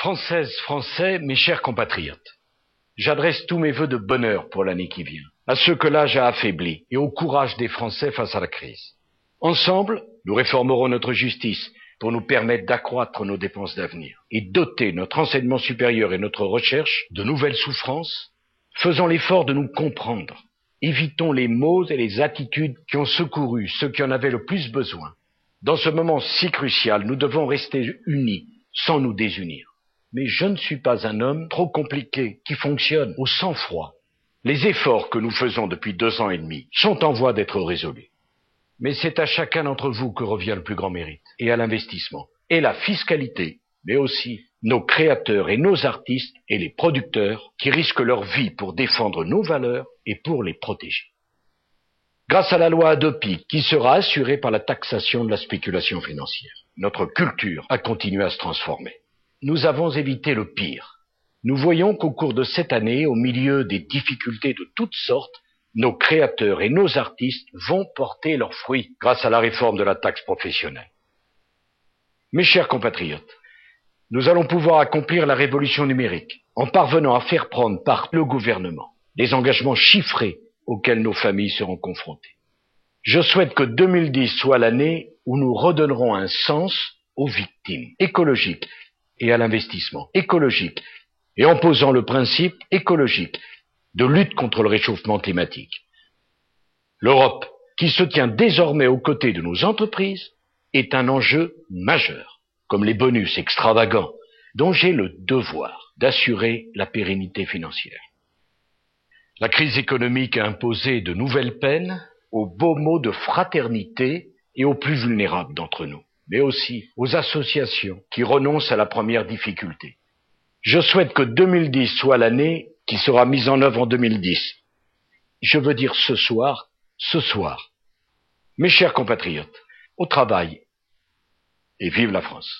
Françaises, Français, mes chers compatriotes, j'adresse tous mes vœux de bonheur pour l'année qui vient, à ceux que l'âge a affaiblis et au courage des Français face à la crise. Ensemble, nous réformerons notre justice pour nous permettre d'accroître nos dépenses d'avenir et doter notre enseignement supérieur et notre recherche de nouvelles souffrances. Faisons l'effort de nous comprendre. Évitons les mots et les attitudes qui ont secouru ceux qui en avaient le plus besoin. Dans ce moment si crucial, nous devons rester unis, sans nous désunir. Mais je ne suis pas un homme trop compliqué, qui fonctionne au sang-froid. Les efforts que nous faisons depuis 2 ans et demi sont en voie d'être résolus. Mais c'est à chacun d'entre vous que revient le plus grand mérite, et à l'investissement, et la fiscalité, mais aussi nos créateurs et nos artistes et les producteurs qui risquent leur vie pour défendre nos valeurs et pour les protéger. Grâce à la loi Hadopi, qui sera assurée par la taxation de la spéculation financière, notre culture a continué à se transformer. Nous avons évité le pire. Nous voyons qu'au cours de cette année, au milieu des difficultés de toutes sortes, nos créateurs et nos artistes vont porter leurs fruits grâce à la réforme de la taxe professionnelle. Mes chers compatriotes, nous allons pouvoir accomplir la révolution numérique en parvenant à faire prendre par le gouvernement les engagements chiffrés auxquels nos familles seront confrontées. Je souhaite que 2010 soit l'année où nous redonnerons un sens aux victimes écologiques et à l'investissement écologique, et en posant le principe écologique de lutte contre le réchauffement climatique. L'Europe, qui se tient désormais aux côtés de nos entreprises, est un enjeu majeur, comme les bonus extravagants, dont j'ai le devoir d'assurer la pérennité financière. La crise économique a imposé de nouvelles peines aux beaux mots de fraternité et aux plus vulnérables d'entre nous, mais aussi aux associations qui renoncent à la première difficulté. Je souhaite que 2010 soit l'année qui sera mise en œuvre en 2010. Je veux dire ce soir. Mes chers compatriotes, au travail et vive la France.